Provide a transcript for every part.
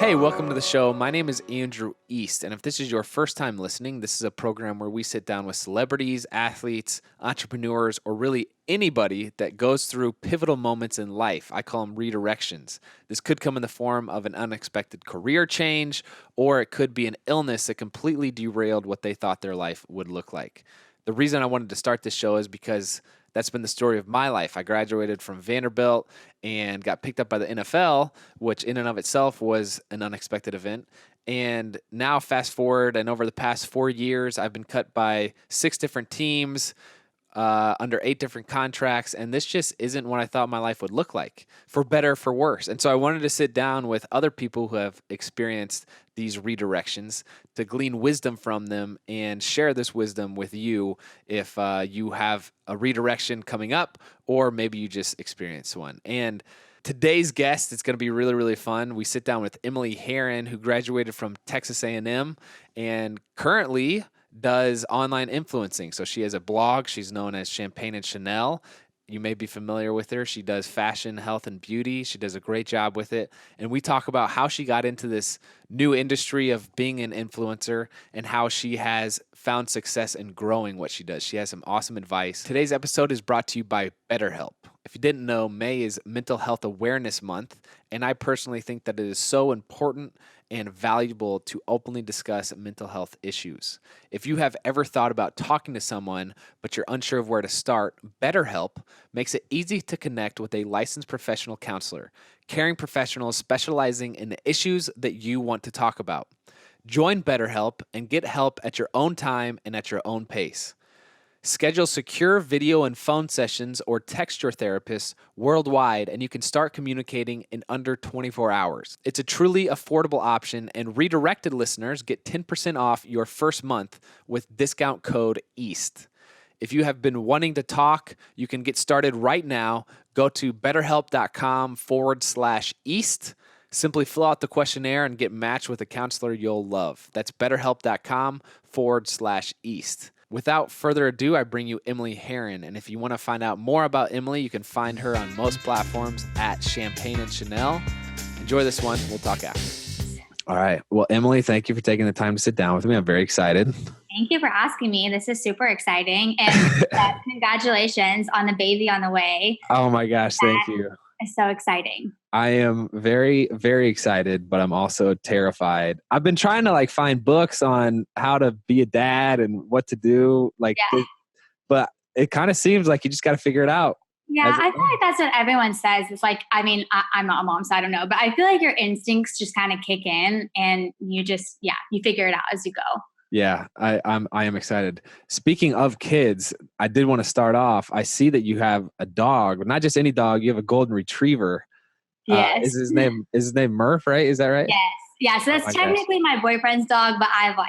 Hey, welcome to the show. My name is Andrew East, and if this is your first time listening, this is a program where we sit down with celebrities, athletes, entrepreneurs, or really anybody that goes through pivotal moments in life. I call them redirections. This could come in the form of an unexpected career change, or it could be an illness that completely derailed what they thought their life would look like. The reason I wanted to start this show is because that's been the story of my life. I graduated from Vanderbilt and got picked up by the NFL, which in and of itself was an unexpected event. And now fast forward, and over the past 4 years, I've been cut by 6 different teams, under 8 different contracts, and this just isn't what I thought my life would look like, for better or for worse. And so I wanted to sit down with other people who have experienced these redirections to glean wisdom from them and share this wisdom with you if you have a redirection coming up, or maybe you just experienced one. And today's guest, it's going to be really, really fun. We sit down with Emily Herren, who graduated from Texas A&M and currently does online influencing. So she has a blog. She's known as Champagne and Chanel. You may be familiar with her. She does fashion, health, and beauty. She does a great job with it. And we talk about how she got into this new industry of being an influencer and how she has found success in growing what she does. She has some awesome advice. Today's episode is brought to you by BetterHelp. If you didn't know, May is Mental Health Awareness Month, and I personally think that it is so important and valuable to openly discuss mental health issues. If you have ever thought about talking to someone, but you're unsure of where to start, BetterHelp makes it easy to connect with a licensed professional counselor, caring professionals specializing in the issues that you want to talk about. Join BetterHelp and get help at your own time and at your own pace. Schedule secure video and phone sessions or text your therapist worldwide, and you can start communicating in under 24 hours. It's a truly affordable option, and redirected listeners get 10% off your first month with discount code EAST. If you have been wanting to talk, you can get started right now. Go to betterhelp.com/EAST. Simply fill out the questionnaire and get matched with a counselor you'll love. That's betterhelp.com/EAST. Without further ado, I bring you Emily Herren. And if you want to find out more about Emily, you can find her on most platforms at Champagne and Chanel. Enjoy this one. We'll talk after. All right. Well, Emily, thank you for taking the time to sit down with me. I'm very excited. Thank you for asking me. This is super exciting. And congratulations on the baby on the way. Oh my gosh. Thank you. It's so exciting. I am very, very excited, but I'm also terrified. I've been trying to find books on how to be a dad and what to do. But it kind of seems like you just got to figure it out. Yeah, I feel like that's what everyone says. It's like, I'm not a mom, so I don't know. But I feel like your instincts just kind of kick in and you just, you figure it out as you go. Yeah, I am excited. Speaking of kids, I did want to start off. I see that you have a dog, but not just any dog. You have a golden retriever. Yes. Is his name Murph, right? Is that right? Yes. Yeah. So that's technically my boyfriend's dog, but I have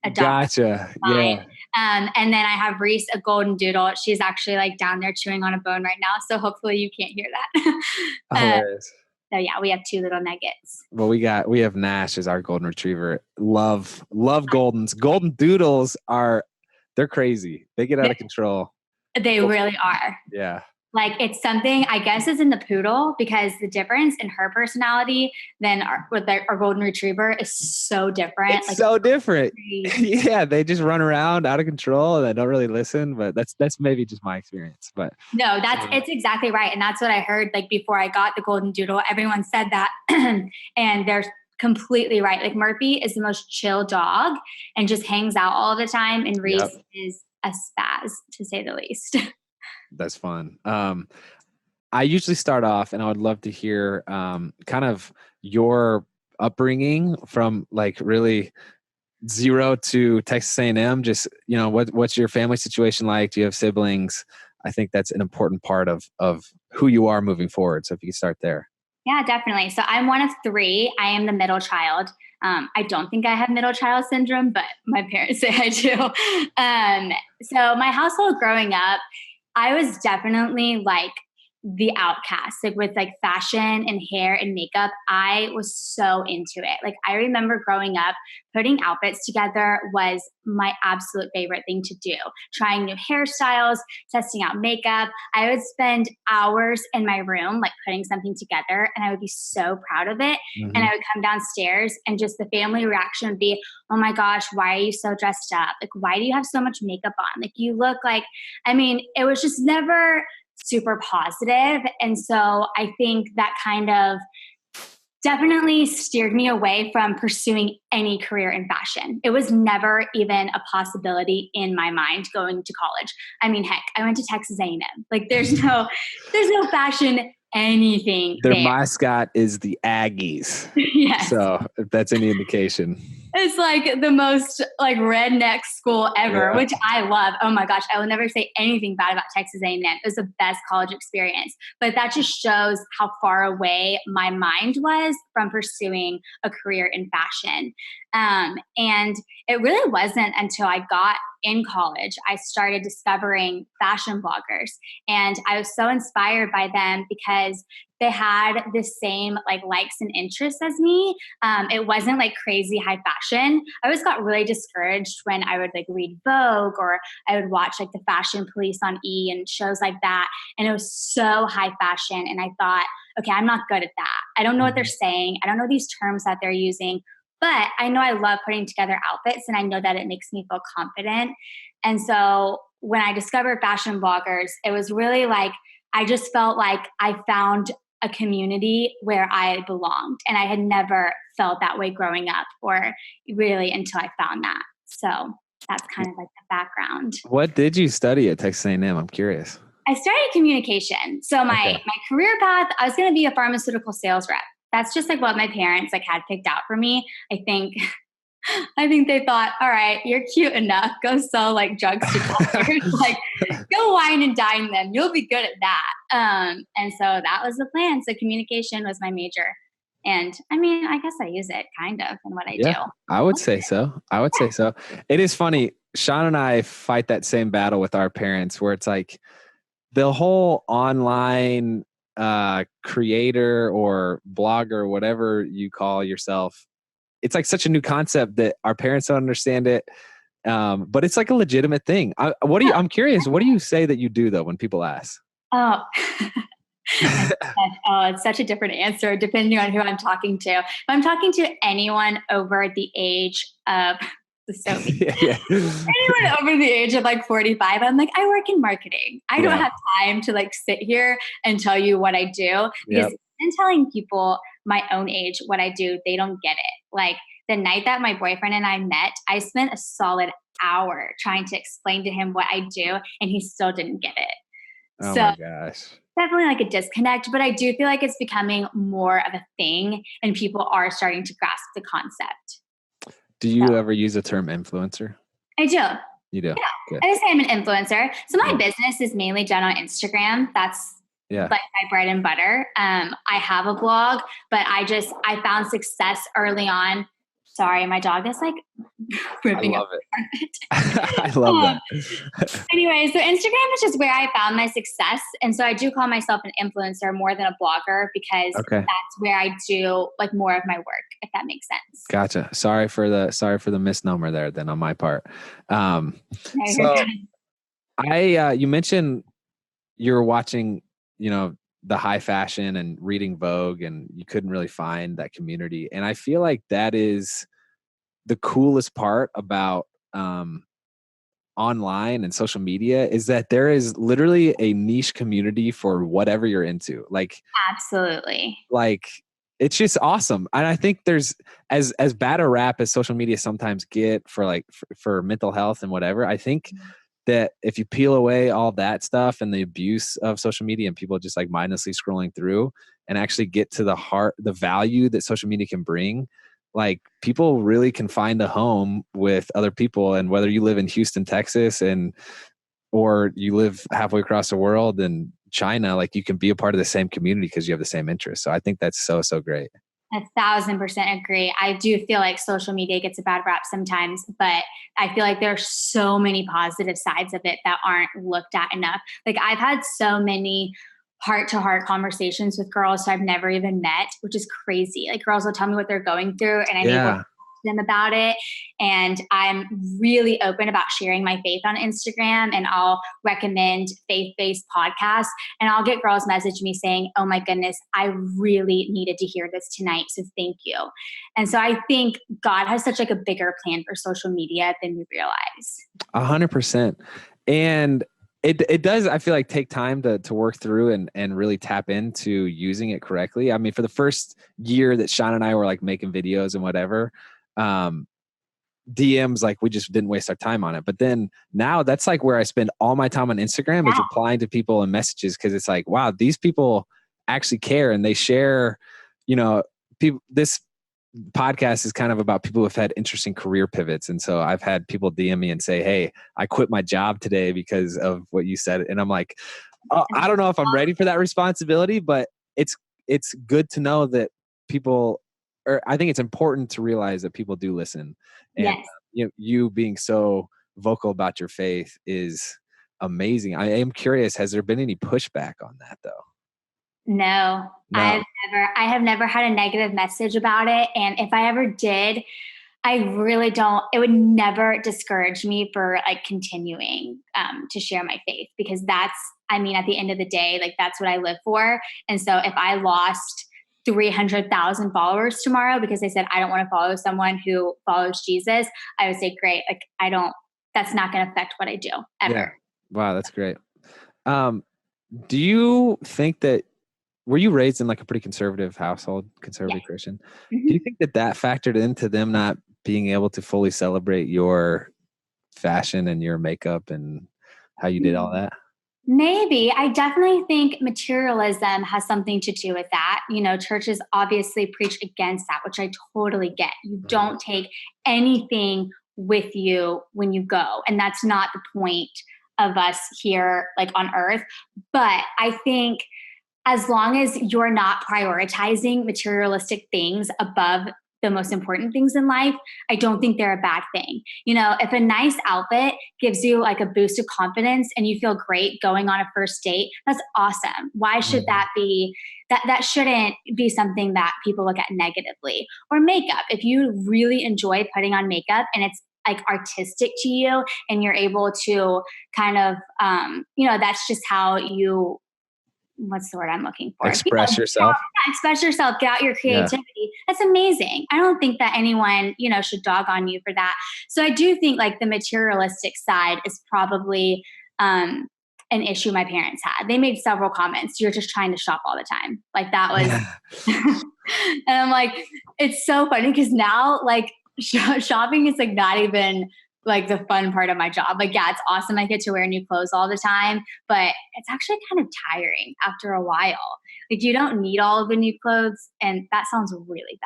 a dog. Gotcha. Yeah. And then I have Reese, a golden doodle. She's actually down there chewing on a bone right now. So hopefully you can't hear that. Hilarious. So yeah, we have 2 little nuggets. Well, we have Nash as our golden retriever. Love Goldens. Golden doodles they're crazy. They get out of control. They really are. Yeah. It's something, I guess, is in the poodle, because the difference in her personality than our golden retriever is so different. It's so different. Yeah, they just run around out of control and they don't really listen. But that's maybe just my experience. But no, it's exactly right, and that's what I heard. Before I got the golden doodle, everyone said that, and they're completely right. Murphy is the most chill dog and just hangs out all the time, and Reese is a spaz, to say the least. That's fun. I usually start off, and I would love to hear kind of your upbringing from really 0 to Texas A&M. Just, what's your family situation like? Do you have siblings? I think that's an important part of who you are moving forward. So if you could start there. Yeah, definitely. So I'm one of 3. I am the middle child. I don't think I have middle child syndrome, but my parents say I do. So my household growing up, I was definitely the outcast, like with like fashion and hair and makeup. I was so into it. Like I remember growing up, putting outfits together was my absolute favorite thing to do. Trying new hairstyles, testing out makeup. I would spend hours in my room, like putting something together, and I would be so proud of it. And Mm-hmm. I would come downstairs and just the family reaction would be, oh my gosh, why are you so dressed up? Like, why do you have so much makeup on? Like, you look like, I mean, it was just never super positive. And so I think that kind of definitely steered me away from pursuing any career in fashion. It was never even a possibility in my mind going to college. I mean, heck, I went to Texas A&M. Like there's no fashion anything Their there. mascot is the Aggies. Yes. So if that's any indication. It's like the most like redneck school ever, Yeah. which I love. Oh my gosh, I will never say anything bad about Texas A&M. It was the best college experience. But that just shows how far away my mind was from pursuing a career in fashion. And it really wasn't until I got in college, I started discovering fashion bloggers. And I was so inspired by them because they had the same like likes and interests as me. It wasn't like crazy high fashion. I always got really discouraged when I would like read Vogue or I would watch like the Fashion Police on E and shows like that. And it was so high fashion. And I thought, okay, I'm not good at that. I don't know what they're saying. I don't know these terms that they're using. But I know I love putting together outfits and I know that it makes me feel confident. And so when I discovered fashion bloggers, it was really like, I just felt like I found a community where I belonged. And I had never felt that way growing up or really until I found that. So that's kind of like the background. What did you study at Texas A&M? I'm curious. I studied communication. So my career path, I was going to be a pharmaceutical sales rep. That's just like what my parents like had picked out for me. I think they thought, all right, you're cute enough. Go sell like drugs to doctors. Like go wine and dine them. You'll be good at that. And so that was the plan. So communication was my major. And I mean, I guess I use it kind of in what I do. I would say so. It is funny. Shawn and I fight that same battle with our parents where it's like the whole online creator or blogger, whatever you call yourself, it's like such a new concept that our parents don't understand it. But it's like a legitimate thing. I'm curious, what do you say that you do though when people ask? Oh, it's such a different answer depending on who I'm talking to. If I'm talking to anyone over the age of anyone over the age of like 45, I'm like, I work in marketing. I don't have time to like sit here and tell you what I do because in telling people my own age what I do, they don't get it. Like the night that my boyfriend and I met, I spent a solid hour trying to explain to him what I do and he still didn't get it. Oh my gosh. Definitely like a disconnect, but I do feel like it's becoming more of a thing and people are starting to grasp the concept. Do you ever use the term influencer? I do. You do? Yeah. I would say I'm an influencer. So my business is mainly done on Instagram. That's like my bread and butter. I have a blog, but I found success early on. Sorry, my dog is like ripping up. I love that. Anyway, so Instagram is just where I found my success. And so I do call myself an influencer more than a blogger because that's where I do like more of my work, if that makes sense. Gotcha. Sorry for the misnomer there then on my part. You mentioned you're watching, the high fashion and reading Vogue and you couldn't really find that community. And I feel like that is the coolest part about online and social media is that there is literally a niche community for whatever you're into. Like, absolutely. Like, it's just awesome. And I think there's as bad a rap as social media sometimes get for mental health and whatever. I think that if you peel away all that stuff and the abuse of social media and people just like mindlessly scrolling through and actually get to the heart, the value that social media can bring, like people really can find a home with other people. And whether you live in Houston, Texas, or you live halfway across the world in China, like you can be a part of the same community because you have the same interests. So I think that's so great. 1,000% agree. I do feel like social media gets a bad rap sometimes, but I feel like there are so many positive sides of it that aren't looked at enough. Like I've had so many heart to heart conversations with girls who I've never even met, which is crazy. Like girls will tell me what they're going through and I'm able to talk to them about it. And I'm really open about sharing my faith on Instagram, and I'll recommend faith-based podcasts, and I'll get girls message me saying, oh my goodness, I really needed to hear this tonight. So thank you. And so I think God has such like a bigger plan for social media than we realize. 100%. And it does, I feel like, take time to work through and really tap into using it correctly. I mean, for the first year that Shawn and I were like making videos and whatever, DMs, like we just didn't waste our time on it. But then now that's like where I spend all my time on Instagram is replying to people and messages. Cause it's like, wow, these people actually care and they share, people, this podcast is kind of about people who have had interesting career pivots. And so I've had people DM me and say, hey, I quit my job today because of what you said. And I'm like, oh, I don't know if I'm ready for that responsibility, but it's good to know that people, or I think it's important to realize that people do listen. And you being so vocal about your faith is amazing. I am curious, has there been any pushback on that though? No. I have never had a negative message about it. And if I ever did, I really don't, it would never discourage me for like continuing to share my faith, because that's, I mean, at the end of the day, like that's what I live for. And so if I lost 300,000 followers tomorrow because they said, I don't want to follow someone who follows Jesus, I would say, great. Like that's not going to affect what I do ever. Yeah. Wow. That's great. Do you think that, were you raised in like a pretty conservative household, conservative Christian? Mm-hmm. Do you think that factored into them not being able to fully celebrate your fashion and your makeup and how you did all that? Maybe. I definitely think materialism has something to do with that. Churches obviously preach against that, which I totally get. You don't take anything with you when you go. And that's not the point of us here, like on earth. But I think as long as you're not prioritizing materialistic things above the most important things in life, I don't think they're a bad thing. If a nice outfit gives you like a boost of confidence and you feel great going on a first date, that's awesome. Why should that be, that shouldn't be something that people look at negatively. Or makeup. If you really enjoy putting on makeup and it's like artistic to you and you're able to kind of, that's just how you, what's the word I'm looking for? Express yourself. Express yourself, get out your creativity. Yeah. That's amazing. I don't think that anyone, should dog on you for that. So I do think like the materialistic side is probably an issue my parents had. They made several comments. You're just trying to shop all the time. Like that was, and I'm like, it's so funny because now like shopping is like not even like the fun part of my job. Like, yeah, it's awesome. I get to wear new clothes all the time, but it's actually kind of tiring after a while. Like you don't need all of the new clothes, and that sounds really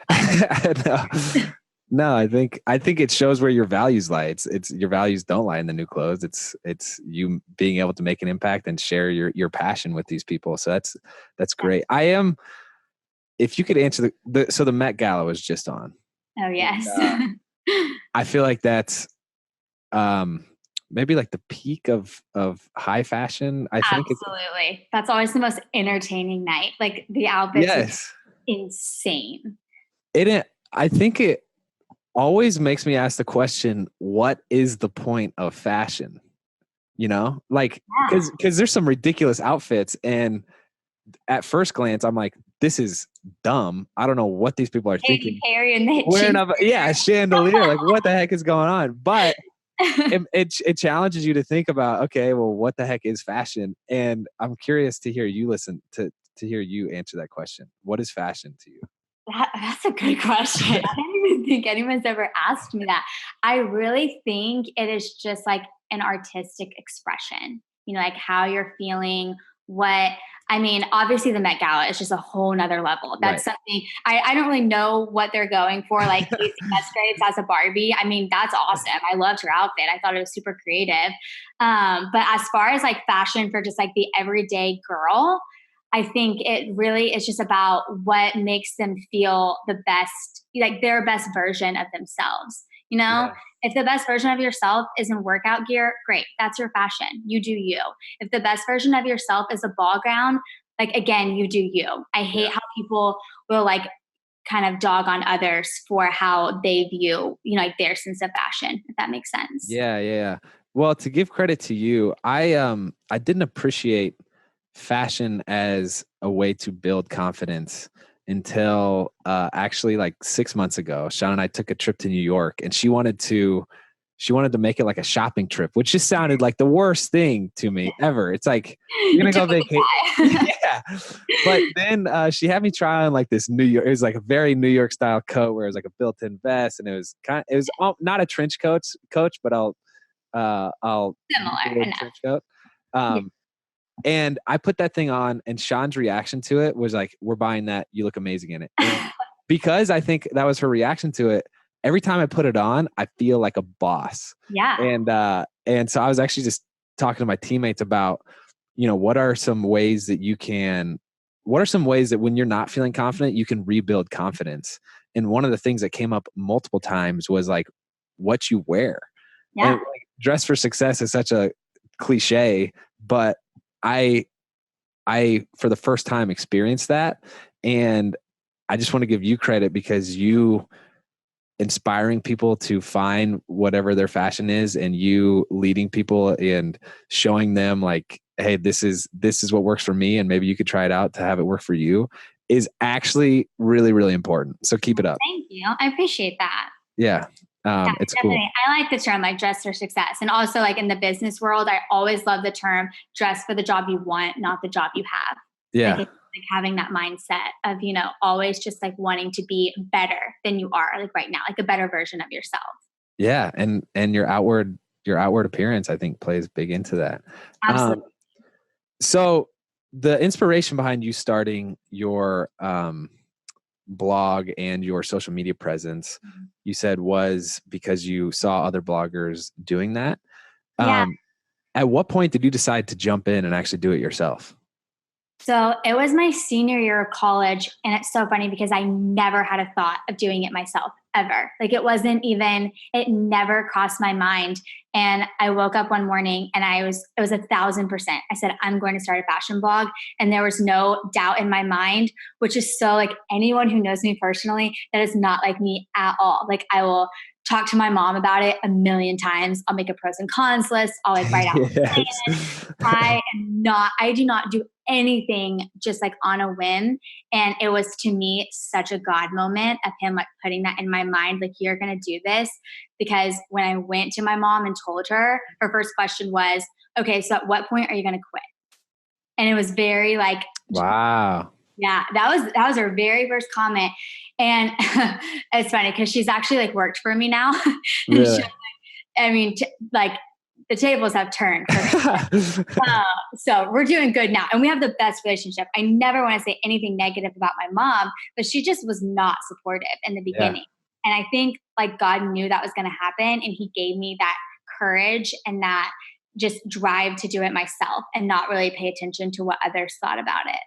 bad. No, I think it shows where your values lie. It's your values don't lie in the new clothes. It's you being able to make an impact and share your passion with these people. So that's great. If you could answer so the Met Gala was just on. Oh yes. I feel like that's maybe like the peak of high fashion. I think absolutely. That's always the most entertaining night. Like the outfits is insane. I think it always makes me ask the question, what is the point of fashion? Like because there's some ridiculous outfits, and at first glance I'm like, this is dumb. I don't know what these people are thinking. Wearing a chandelier. Like, what the heck is going on? But it challenges you to think about, okay, well, what the heck is fashion? And I'm curious to hear you hear you answer that question. What is fashion to you? That's a good question. I don't even think anyone's ever asked me that. I really think it is just like an artistic expression, like how you're feeling, obviously the Met Gala is just a whole nother level. That's something I don't really know what they're going for. Like Casey Musgraves as a Barbie. That's awesome. I loved her outfit. I thought it was super creative. But as far as like fashion for just like the everyday girl, I think it really is just about what makes them feel the best, like their best version of themselves. You know, Yeah. if the best version of yourself is in workout gear, great. That's your fashion. You do you. If the best version of yourself is a ball gown, like again, you do you. I hate Yeah. how people will like kind of dog on others for how they view, like their sense of fashion, if that makes sense. Yeah, yeah. Well, to give credit to you, I didn't appreciate fashion as a way to build confidence until actually like 6 months ago. Shawn and I took a trip to New York, and she wanted to make it like a shopping trip, which just sounded like the worst thing to me ever. It's like you're You gonna go totally vacate. lie. Yeah. But then she had me try on like this New York, it was like a very New York style coat where it was like a built-in vest, and it was not a trench coach, but I'll use the Similar word enough. trench coat. Yeah. Um, and I put that thing on, and Shawn's reaction to it was like, "We're buying that. You look amazing in it." And because I think that was her reaction to it, every time I put it on, I feel like a boss. Yeah. And so I was actually just talking to my teammates about, what are some ways that when you're not feeling confident, you can rebuild confidence. And one of the things that came up multiple times was like what you wear. And Yeah. like, dress for success is such a cliche, but I for the first time experienced that. And I just want to give you credit because you inspiring people to find whatever their fashion is, and you leading people and showing them like, hey, this is what works for me, and maybe you could try it out to have it work for you, is actually really, really important. So keep it up. Thank you. I appreciate that. Yeah. Yeah, It's cool. definitely. I like the term like dress for success. And also like in the business world, I always love the term dress for the job you want, not the job you have. Like Yeah. it's like having that mindset of, always just like wanting to be better than you are like right now, like a better version of yourself. Yeah. And your outward appearance, I think, plays big into that. Absolutely. So the inspiration behind you starting your blog and your social media presence, you said, was because you saw other bloggers doing that. Yeah. At what point did you decide to jump in and actually do it yourself? So it was my senior year of college. And it's so funny because I never had a thought of doing it myself ever. Like it never crossed my mind. And I woke up one morning and it was 1,000%. I said, I'm going to start a fashion blog. And there was no doubt in my mind, which is so like anyone who knows me personally, that is not like me at all. Like I will talk to my mom about it a million times. I'll make a pros and cons list. I'll like write out Yes. I do not do anything just like on a whim. And it was to me such a God moment of him like putting that in my mind, like, you're going to do this. Because when I went to my mom and told her, her first question was, okay, so at what point are you going to quit? And it was very like, Wow. yeah, that was her very first comment. And it's funny because she's actually like worked for me now. And Really? like the tables have turned. So we're doing good now. And we have the best relationship. I never want to say anything negative about my mom, but she just was not supportive in the Yeah. beginning. And I think like God knew that was going to happen. And he gave me that courage and that just drive to do it myself and not really pay attention to what others thought about it.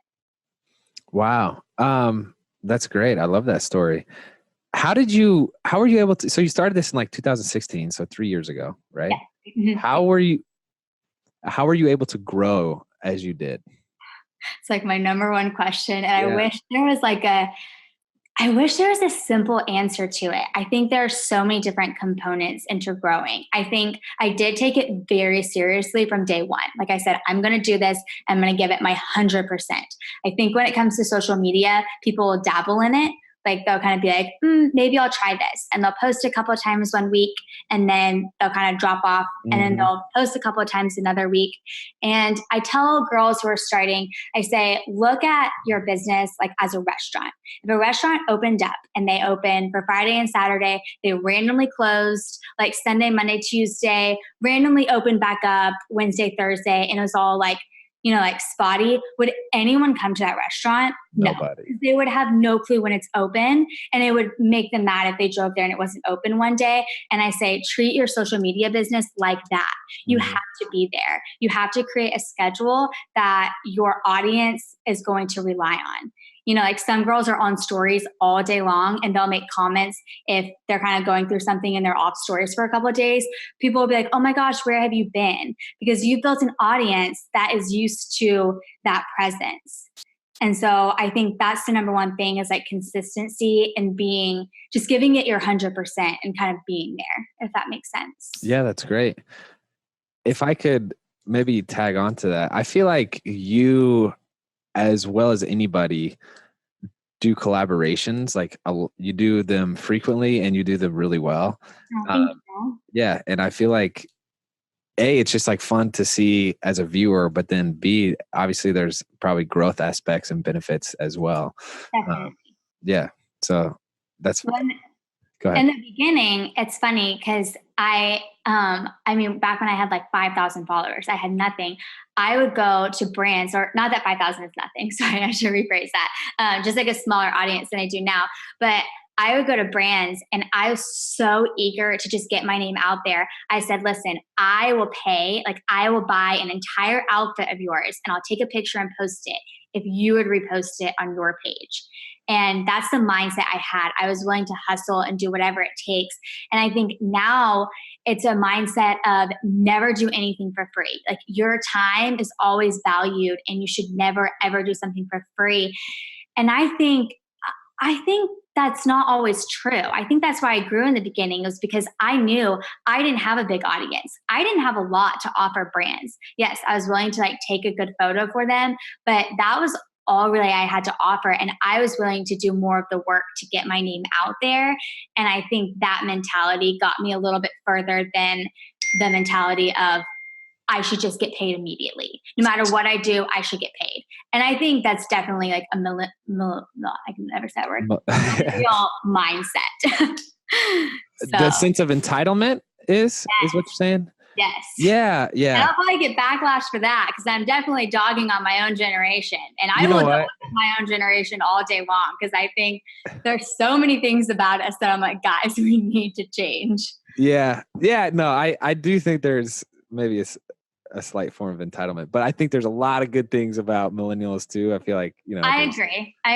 Wow. That's great. I love that story. How were you able to, so you started this in like 2016, so 3 years ago, right? Yeah. How were you able to grow as you did? It's like my number one question. And Yeah. I wish there was a simple answer to it. I think there are so many different components into growing. I think I did take it very seriously from day one. Like I said, I'm going to do this. I'm going to give it my 100%. I think when it comes to social media, people will dabble in it. Like they'll kind of be like, maybe I'll try this. And they'll post a couple of times one week and then they'll kind of drop off and then they'll post a couple of times another week. And I tell girls who are starting, I say, look at your business like as a restaurant. If a restaurant opened up and they open for Friday and Saturday, they randomly closed like Sunday, Monday, Tuesday, randomly opened back up Wednesday, Thursday, and it was all like, like spotty, would anyone come to that restaurant? No, Nobody. they would have no clue when it's open, and it would make them mad if they drove there and it wasn't open one day. And I say, treat your social media business like that. You Mhm. have to be there. You have to create a schedule that your audience is going to rely on. You know, like some girls are on stories all day long and they'll make comments if they're kind of going through something and they're off stories for a couple of days. People will be like, oh my gosh, where have you been? Because you've built an audience that is used to that presence. And so I think that's the number one thing is like consistency and being just giving it your 100% and kind of being there, if that makes sense. Yeah, that's great. If I could maybe tag on to that, I feel like you, as well as anybody, do collaborations. Like you do them frequently and you do them really well. Oh, thank you. Yeah. And I feel like A, it's just like fun to see as a viewer, but then B, obviously there's probably growth aspects and benefits as well. Definitely. Yeah. So that's, Well, go ahead. in the beginning, it's funny because I mean, back when I had like 5,000 followers, I had nothing. I would go to brands, or not that 5,000 is nothing. Sorry, I should rephrase that. Just like a smaller audience than I do now. But I would go to brands and I was so eager to just get my name out there. I said, listen, I will pay, like I will buy an entire outfit of yours and I'll take a picture and post it if you would repost it on your page. And that's the mindset I had. I was willing to hustle and do whatever it takes. And I think now it's a mindset of never do anything for free. Like your time is always valued and you should never ever do something for free. And I think that's not always true. I think that's why I grew in the beginning was because I knew I didn't have a big audience. I didn't have a lot to offer brands. Yes, I was willing to like take a good photo for them, but that was all really I had to offer. And I was willing to do more of the work to get my name out there. And I think that mentality got me a little bit further than the mentality of I should just get paid immediately. No matter what I do, I should get paid. And I think that's definitely like a no, I can never say that word. Millennial mindset. The sense of entitlement is what you're saying? Yes. Yeah. And I'll probably get backlash for that because I'm definitely dogging on my own generation. And I You know will go what? with my own generation all day long because I think there's so many things about us that I'm like, guys, we need to change. Yeah. Yeah. No, I do think there's maybe a slight form of entitlement, but I think there's a lot of good things about millennials too. I feel like, I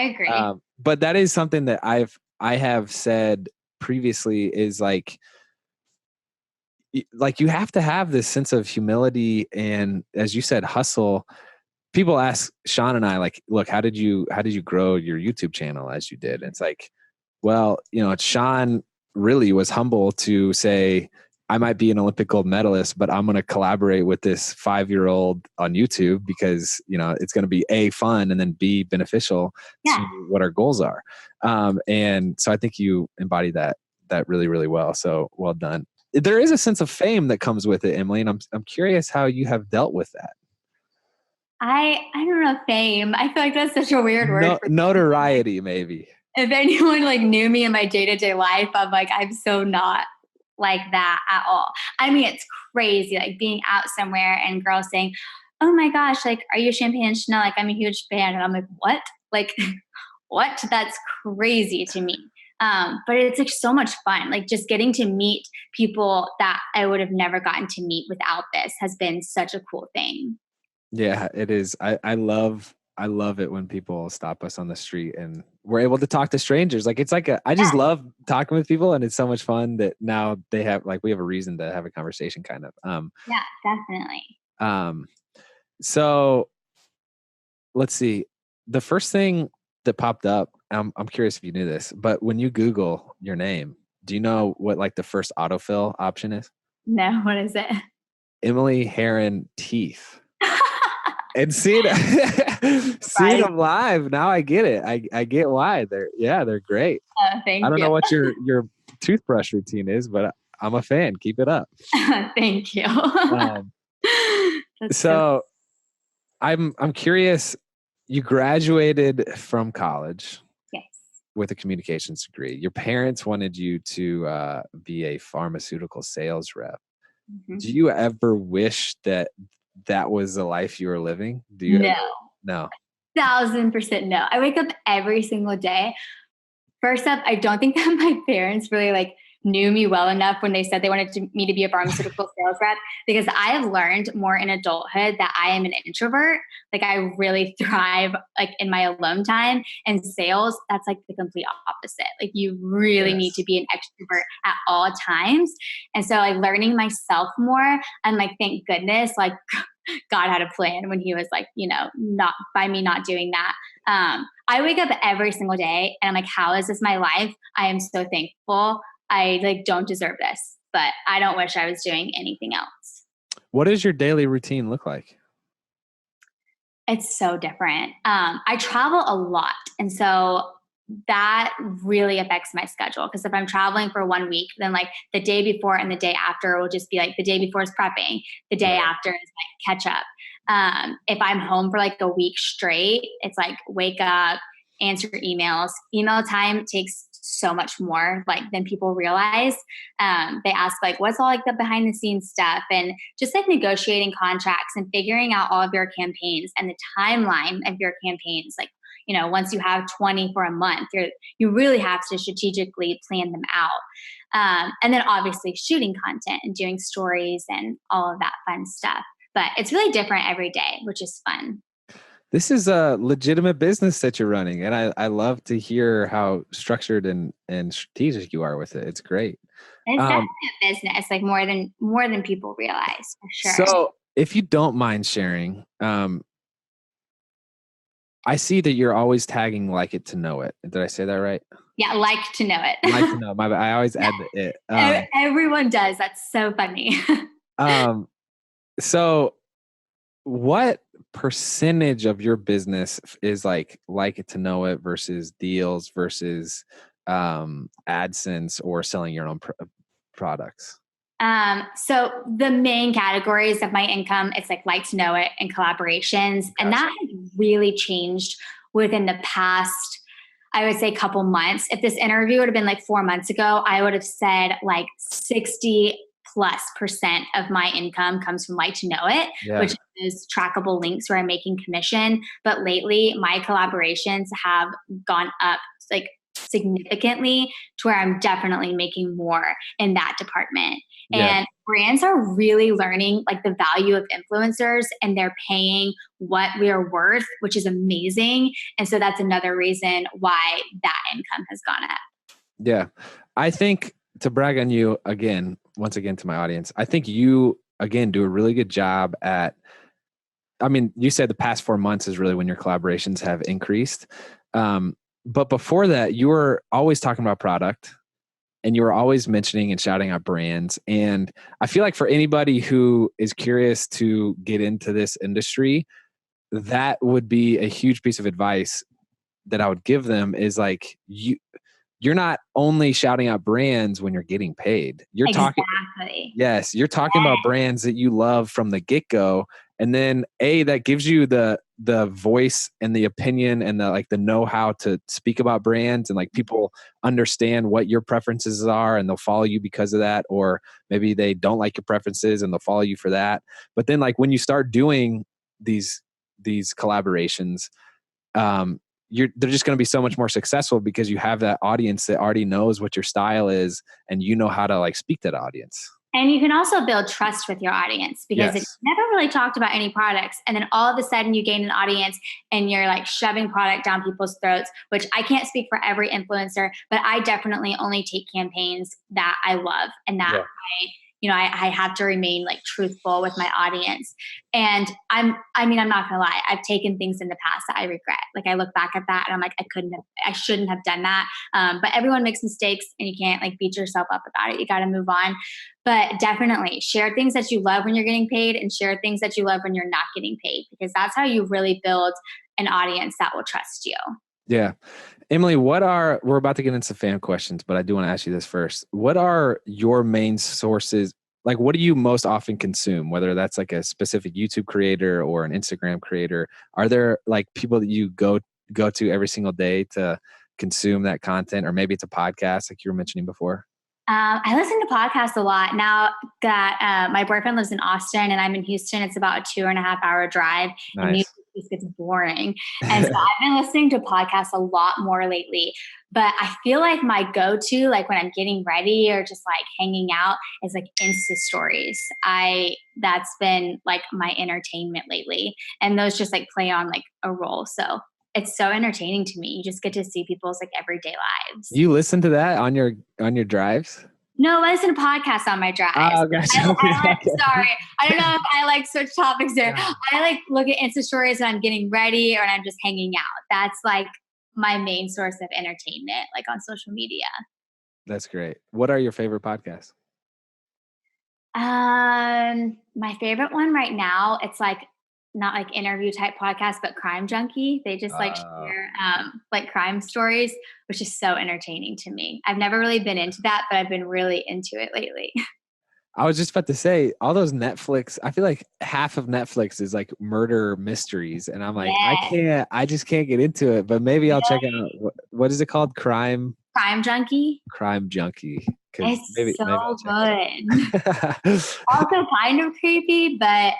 agree. But that is something that I have said previously is like you have to have this sense of humility and, as you said, hustle. People ask Shawn and I, like, look, how did you grow your YouTube channel as you did? And it's like, well, Shawn really was humble to say, I might be an Olympic gold medalist, but I'm going to collaborate with this 5-year-old on YouTube because, it's going to be A, fun, and then B, beneficial to what our goals are. And so I think you embody that really, really well. So well done. There is a sense of fame that comes with it, Emily, and I'm curious how you have dealt with that. I don't know, fame. I feel like that's such a weird word. Notoriety, maybe. If anyone like knew me in my day-to-day life, I'm so not like that at all. I mean, it's crazy, like being out somewhere and girls saying, oh my gosh, like, are you Champagne and Chanel? Like, I'm a huge fan. And I'm like, what? Like, what? That's crazy to me. But it's like so much fun. Like just getting to meet people that I would have never gotten to meet without this has been such a cool thing. Yeah, it is. I love it when people stop us on the street and we're able to talk to strangers. Like I just love talking with people, and it's so much fun that now we have a reason to have a conversation kind of. Yeah, definitely. So let's see. The first thing that popped up, I'm curious if you knew this, but when you Google your name, do you know what like the first autofill option is? No, what is it? Emily Herren teeth. And seeing them live, now I get it. I get why they're great. Thank you. I don't know what your toothbrush routine is, but I'm a fan. Keep it up. Thank you. So I'm curious. You graduated from college. Yes. With a communications degree. Your parents wanted you to be a pharmaceutical sales rep. Mm-hmm. Do you ever wish that was the life you were living? Do you? No. No. 1000% no. I wake up every single day. First up, I don't think that my parents really like knew me well enough when they said they wanted me to be a pharmaceutical sales rep, because I have learned more in adulthood that I am an introvert. Like I really thrive like in my alone time, and sales, that's like the complete opposite. Like you really need to be an extrovert at all times. And so like learning myself more, and like, thank goodness, like God had a plan when he was like, not by me not doing that. I wake up every single day and I'm like, how is this my life? I am so thankful. I like don't deserve this, but I don't wish I was doing anything else. What does your daily routine look like? It's so different. I travel a lot. And so that really affects my schedule. Because if I'm traveling for 1 week, then like the day before and the day after will just be like the day before is prepping, the day after is like catch up. If I'm home for like a week straight, it's like wake up, answer emails. Email time takes so much more like than people realize. They ask like, what's all like the behind the scenes stuff, and just like negotiating contracts and figuring out all of your campaigns and the timeline of your campaigns. Like, once you have 20 for a month, you really have to strategically plan them out. And then obviously shooting content and doing stories and all of that fun stuff. But it's really different every day, which is fun. This is a legitimate business that you're running. And I love to hear how structured and strategic you are with it. It's great. It's definitely a business, like more than people realize, for sure. So if you don't mind sharing, I see that you're always tagging like it to know it. Did I say that right? Yeah, like to know it. Like to know. My bad. I always add the it. Everyone does. That's so funny. So what percentage of your business is like it to know it versus deals versus AdSense or selling your own products? So the main categories of my income, it's like to know it and collaborations. Gotcha. And that has really changed within the past, I would say, couple months. If this interview would have been like 4 months ago, I would have said like 60+% of my income comes from to know it, which is trackable links where I'm making commission. But lately my collaborations have gone up like significantly to where I'm definitely making more in that department. Yeah. And brands are really learning like the value of influencers, and they're paying what we are worth, which is amazing. And so that's another reason why that income has gone up. Yeah. I think, to brag on you again, once again to my audience, I think you again do a really good job at, I mean, you said the past 4 months is really when your collaborations have increased. But before that, you were always talking about product, and you were always mentioning and shouting out brands. And I feel like for anybody who is curious to get into this industry, that would be a huge piece of advice that I would give them is like, you're not only shouting out brands when you're getting paid. You're talking about brands that you love from the get-go. And then that gives you the voice and the opinion and the know-how to speak about brands, and like people understand what your preferences are and they'll follow you because of that, or maybe they don't like your preferences and they'll follow you for that. But then like when you start doing these collaborations, they're just going to be so much more successful because you have that audience that already knows what your style is, and you know how to like speak to that audience. And you can also build trust with your audience, because it's never really talked about any products. And then all of a sudden you gain an audience and you're like shoving product down people's throats, which I can't speak for every influencer, but I definitely only take campaigns that I love and that I have to remain like truthful with my audience. And I'm not gonna lie, I've taken things in the past that I regret. Like I look back at that and I'm like, I shouldn't have done that. But everyone makes mistakes, and you can't like beat yourself up about it. You got to move on. But definitely share things that you love when you're getting paid, and share things that you love when you're not getting paid, because that's how you really build an audience that will trust you. Yeah. Emily, we're about to get into fan questions, but I do want to ask you this first. What are your main sources? Like, what do you most often consume, whether that's like a specific YouTube creator or an Instagram creator? Are there like people that you go to every single day to consume that content, or maybe it's a podcast like you were mentioning before? I listen to podcasts a lot now that my boyfriend lives in Austin and I'm in Houston. It's about a 2.5 hour drive. Nice. And music just gets boring. And so I've been listening to podcasts a lot more lately, but I feel like my go-to, like when I'm getting ready or just like hanging out, is like Insta stories. That's been like my entertainment lately. And those just like play on like a role. So it's so entertaining to me. You just get to see people's like everyday lives. You listen to that on your drives? No, I listen to podcasts on my drives. Oh, gotcha. Sorry. I don't know if I like switch topics there. I like look at Insta stories when I'm getting ready or when I'm just hanging out. That's like my main source of entertainment, like on social media. That's great. What are your favorite podcasts? My favorite one right now, it's like not like interview type podcast, but Crime Junkie. They just like share like crime stories, which is so entertaining to me. I've never really been into that, but I've been really into it lately. I was just about to say, all those Netflix, I feel like half of Netflix is like murder mysteries. And I'm like, I just can't get into it, but maybe I'll check out, what is it called? Crime Junkie. Crime Junkie. It's maybe so good. Also kind of creepy, but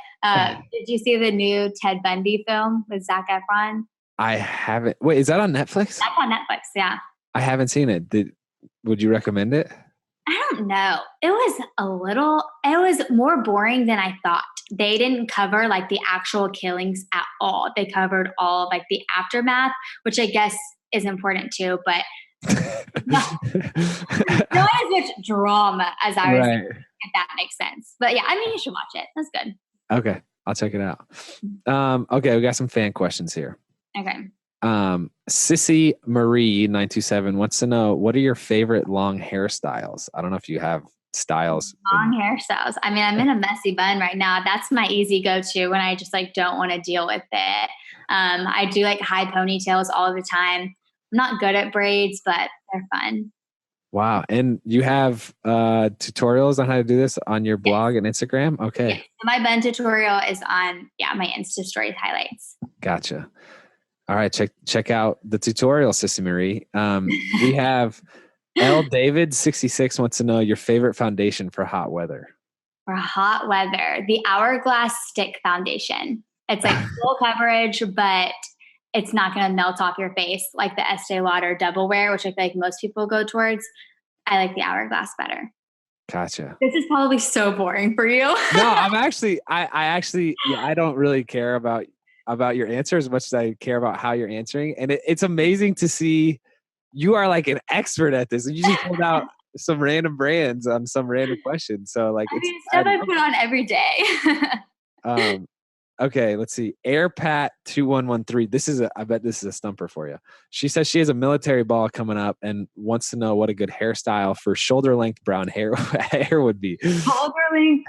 did you see the new Ted Bundy film with Zac Efron? I haven't. Wait, is that on Netflix? That's on Netflix, yeah. I haven't seen it. Would you recommend it? I don't know. It was more boring than I thought. They didn't cover like the actual killings at all. They covered all of like the aftermath, which I guess is important too, but not as much drama as I was thinking, if that makes sense. But yeah, I mean, you should watch it. That's good. Okay. I'll check it out. Okay. We got some fan questions here. Okay. Sissy Marie 927 wants to know, what are your favorite long hairstyles? I don't know if you have styles. Long hairstyles. I mean, I'm in a messy bun right now. That's my easy go-to when I just like don't want to deal with it. I do like high ponytails all the time. I'm not good at braids, but they're fun. Wow. And you have tutorials on how to do this on your blog and Instagram? Okay. Yes. My bun tutorial is on my Insta stories highlights. Gotcha. All right, check out the tutorial, Sissy Marie. We have L David 66 wants to know your favorite foundation for hot weather. For hot weather, the Hourglass Stick Foundation. It's like full coverage, but it's not going to melt off your face like the Estee Lauder Double Wear, which I feel like most people go towards. I like the Hourglass better. Gotcha. This is probably so boring for you. No, I don't really care about your answer as much as I care about how you're answering. And it's amazing to see you are like an expert at this. And you just pulled out some random brands on some random questions. So like, it's stuff I put on every day. Okay, let's see. Airpat 2113. I bet this is a stumper for you. She says she has a military ball coming up and wants to know what a good hairstyle for shoulder length brown hair would be. Shoulder length.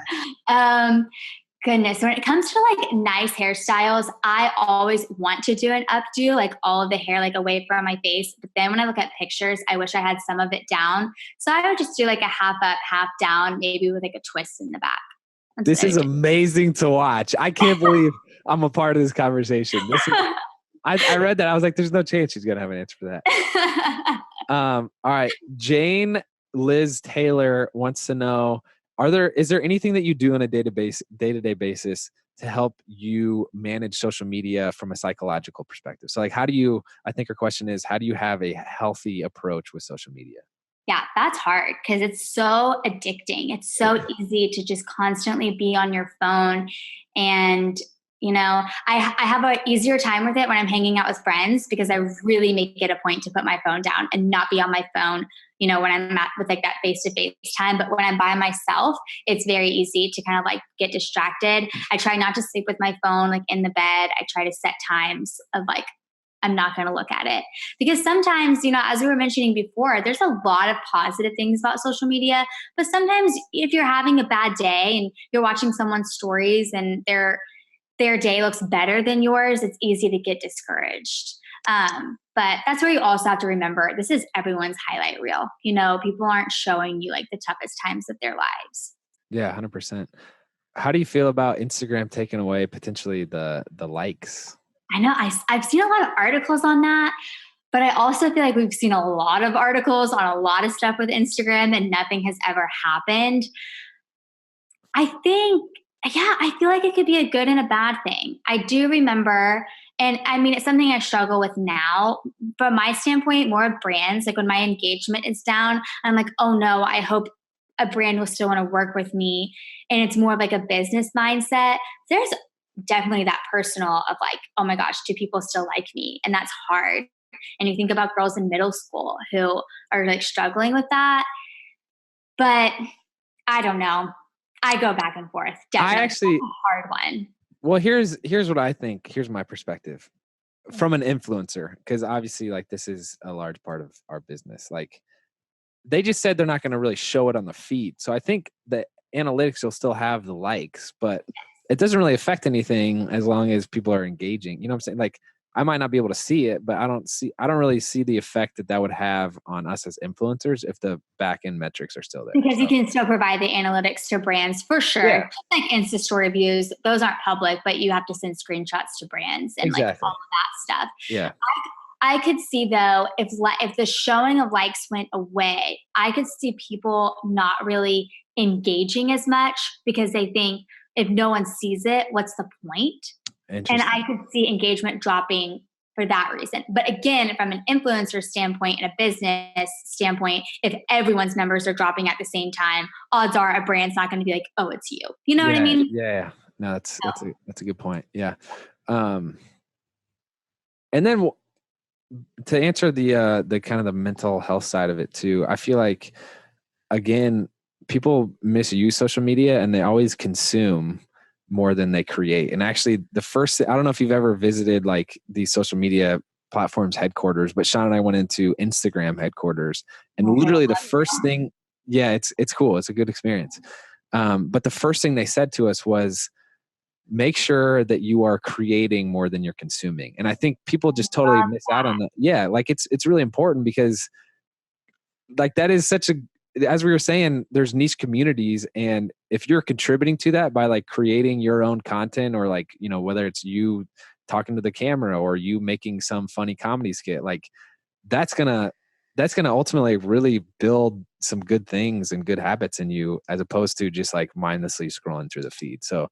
Goodness, when it comes to like nice hairstyles, I always want to do an updo, like all of the hair like away from my face. But then when I look at pictures, I wish I had some of it down. So I would just do like a half up, half down, maybe with like a twist in the back. This is amazing to watch. I can't believe I'm a part of this conversation. I read that. I was like, there's no chance she's going to have an answer for that. All right. Jane Liz Taylor wants to know, is there anything that you do on a day-to-day basis to help you manage social media from a psychological perspective? So like, I think her question is, how do you have a healthy approach with social media? Yeah, that's hard because it's so addicting. It's so easy to just constantly be on your phone. And, I have an easier time with it when I'm hanging out with friends because I really make it a point to put my phone down and not be on my phone, when I'm with like that face-to-face time. But when I'm by myself, it's very easy to kind of like get distracted. I try not to sleep with my phone like in the bed. I try to set times of like, I'm not going to look at it because sometimes, as we were mentioning before, there's a lot of positive things about social media, but sometimes if you're having a bad day and you're watching someone's stories and their day looks better than yours, it's easy to get discouraged. But that's where you also have to remember, this is everyone's highlight reel. People aren't showing you like the toughest times of their lives. Yeah, 100%. How do you feel about Instagram taking away potentially the likes? I know I've seen a lot of articles on that, but I also feel like we've seen a lot of articles on a lot of stuff with Instagram and nothing has ever happened. I think Yeah, I feel like it could be a good and a bad thing. I do remember, and I mean, it's something I struggle with now. From my standpoint, more of brands, like when my engagement is down, I'm like, oh no, I hope a brand will still want to work with me. And it's more of like a business mindset. There's definitely that personal of like, oh my gosh, do people still like me? And that's hard. And you think about girls in middle school who are like struggling with that. But I don't know. I go back and forth. I Definitely. That's actually, a hard one. well, here's what I think. Here's my perspective from an influencer, because obviously, like, this is a large part of our business. Like, they just said they're not going to really show it on the feed. So I think the analytics will still have the likes, but it doesn't really affect anything as long as people are engaging. You know what I'm saying? Like, I might not be able to see it, but I don't really see the effect that would have on us as influencers if the back end metrics are still there. Because you can still provide the analytics to brands for sure. Yeah. Just like Insta story views, those aren't public, but you have to send screenshots to brands and like all of that stuff. Yeah. I could see though, if the showing of likes went away, I could see people not really engaging as much because they think if no one sees it, what's the point? And I could see engagement dropping for that reason. But again, from an influencer standpoint and a business standpoint, if everyone's numbers are dropping at the same time, odds are a brand's not going to be like, oh, it's you. You know what I mean? Yeah. No, that's a good point. Yeah. And then to answer the kind of the mental health side of it too, I feel like, again, people misuse social media and they always consume more than they create. And actually I don't know if you've ever visited like these social media platforms headquarters, but Shawn and I went into Instagram headquarters, and literally the first thing, it's cool. It's a good experience. But the first thing they said to us was, make sure that you are creating more than you're consuming. And I think people just totally miss out on that. Yeah. Like it's really important because like that is as we were saying, there's niche communities. And if you're contributing to that by like creating your own content, or like, you know, whether it's you talking to the camera or you making some funny comedy skit, like that's gonna ultimately really build some good things and good habits in you, as opposed to just like mindlessly scrolling through the feed. So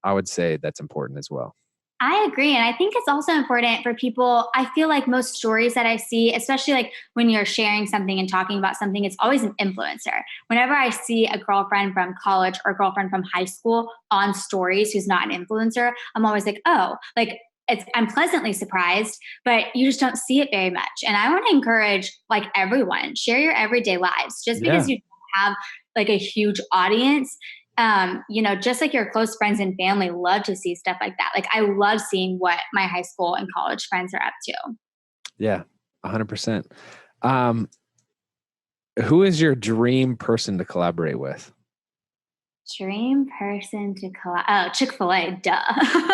I would say that's important as well. I agree. And I think it's also important for people. I feel like most stories that I see, especially like when you're sharing something and talking about something, it's always an influencer. Whenever I see a girlfriend from college or a girlfriend from high school on stories who's not an influencer, I'm always like, oh, like I'm pleasantly surprised, but you just don't see it very much. And I want to encourage like everyone, share your everyday lives. Just because you don't have like a huge audience, you know, just like your close friends and family love to see stuff like that. Like I love seeing what my high school and college friends are up to. Yeah, 100%. Who is your dream person to collaborate with? Dream person to collab. Oh, Chick-fil-A, duh.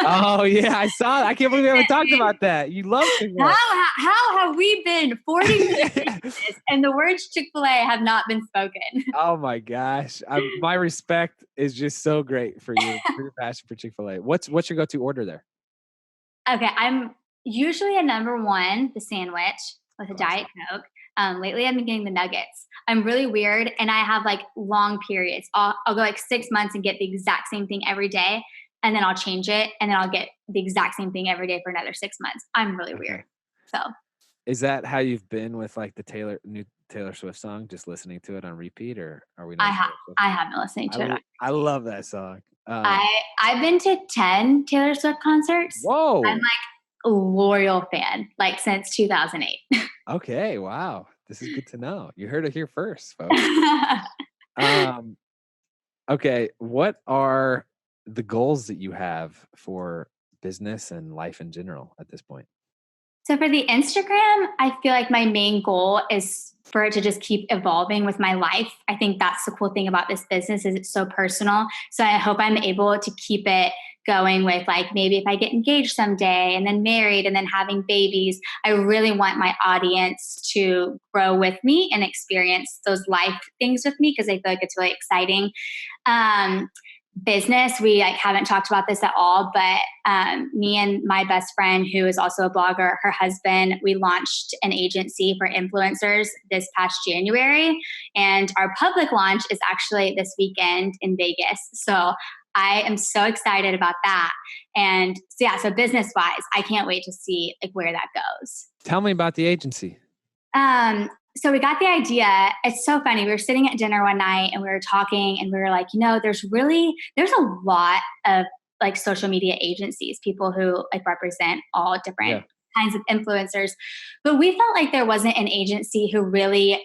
Oh yeah, I saw that. I can't believe we haven't talked about that. You love Chick-fil-A. How have we been 40 minutes and the words Chick-fil-A have not been spoken? Oh my gosh. My respect is just so great for you, for your passion for Chick-fil-A. What's your go-to order there? Okay, I'm usually a number one, the sandwich with a Diet Coke. Lately, I've been getting the nuggets. I'm really weird, and I have like long periods. I'll go like 6 months and get the exact same thing every day, and then I'll change it, and then I'll get the exact same thing every day for another 6 months. I'm really weird. So, is that how you've been with like the new Taylor Swift song? Just listening to it on repeat, or are we not? I have been listening to it. I love that song. I've been to 10 Taylor Swift concerts. Whoa! I'm like a loyal fan, like since 2008. Okay, wow. This is good to know. You heard it here first, folks. Okay, what are the goals that you have for business and life in general at this point? So for the Instagram, I feel like my main goal is for it to just keep evolving with my life. I think that's the cool thing about this business is it's so personal. So I hope I'm able to keep it going with like maybe if I get engaged someday and then married and then having babies. I really want my audience to grow with me and experience those life things with me because I feel like it's really exciting. Business, we like haven't talked about this at all, but me and my best friend who is also a blogger, her husband, we launched an agency for influencers this past January, and our public launch is actually this weekend in Vegas. So I am so excited about that. And so business wise, I can't wait to see like where that goes. Tell me about the agency. So we got the idea. It's so funny. We were sitting at dinner one night and we were talking and we were like, there's a lot of like social media agencies, people who like represent all different kinds of influencers. But we felt like there wasn't an agency who really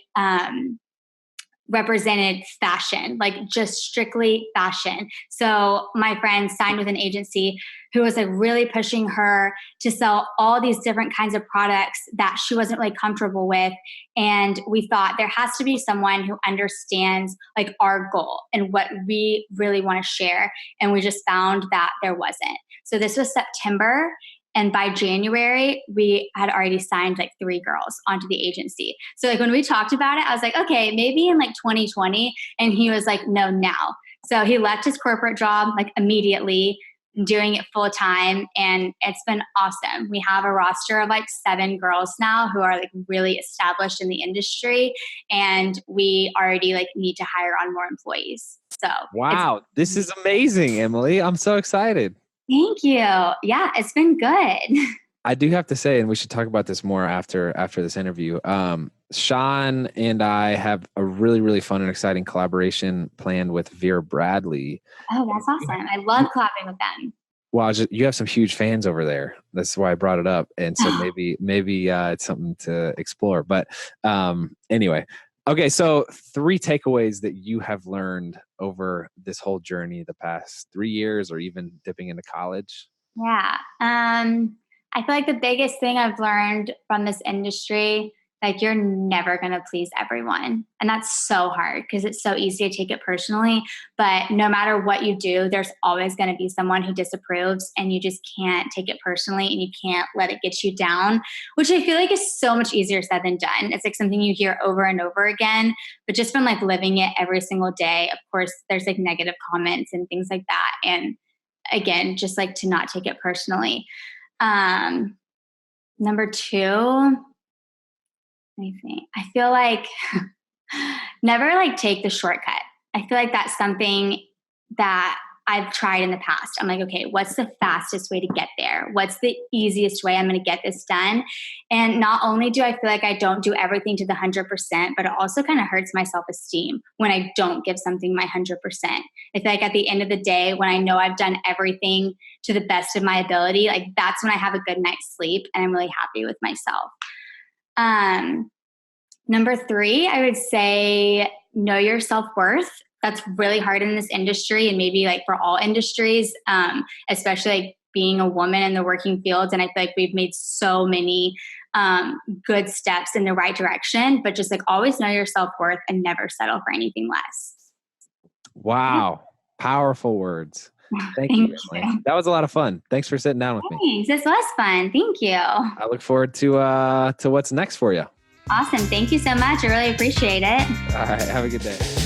represented fashion, like just strictly fashion. So my friend signed with an agency who was like really pushing her to sell all these different kinds of products that she wasn't really comfortable with. And we thought there has to be someone who understands like our goal and what we really want to share. And we just found that there wasn't. So this was September. And by January, we had already signed like 3 girls onto the agency. So like when we talked about it, I was like, okay, maybe in like 2020. And he was like, no, now. So he left his corporate job like immediately, doing it full time. And it's been awesome. We have a roster of like 7 girls now who are like really established in the industry. And we already like need to hire on more employees. So wow, this is amazing, Emily. I'm so excited. Thank you. Yeah, it's been good. I do have to say, and we should talk about this more after this interview. Shawn and I have a really, really fun and exciting collaboration planned with Vera Bradley. Oh, that's awesome. I love collabing with them. Well, you have some huge fans over there. That's why I brought it up. And so maybe it's something to explore. But anyway, okay. So 3 takeaways that you have learned over this whole journey, the past 3 years, or even dipping into college. Yeah. I feel like the biggest thing I've learned from this industry, like you're never going to please everyone. And that's so hard because it's so easy to take it personally. But no matter what you do, there's always going to be someone who disapproves and you just can't take it personally and you can't let it get you down, which I feel like is so much easier said than done. It's like something you hear over and over again, but just from like living it every single day, of course, there's like negative comments and things like that. And again, just like to not take it personally. Number 2, I feel like never like take the shortcut. I feel like that's something that I've tried in the past. I'm like, okay, what's the fastest way to get there? What's the easiest way I'm going to get this done? And not only do I feel like I don't do everything to the 100%, but it also kind of hurts my self-esteem when I don't give something my 100%. I feel like at the end of the day, when I know I've done everything to the best of my ability, like that's when I have a good night's sleep and I'm really happy with myself. Number 3, I would say know your self-worth. That's really hard in this industry and maybe like for all industries, especially like being a woman in the working fields. And I feel like we've made so many good steps in the right direction, but just like always know your self-worth and never settle for anything less. Wow. Powerful words. Thank you. That was a lot of fun. Thanks for sitting down with me. This was fun. Thank you. I look forward to what's next for you. Awesome. Thank you so much. I really appreciate it. All right. Have a good day.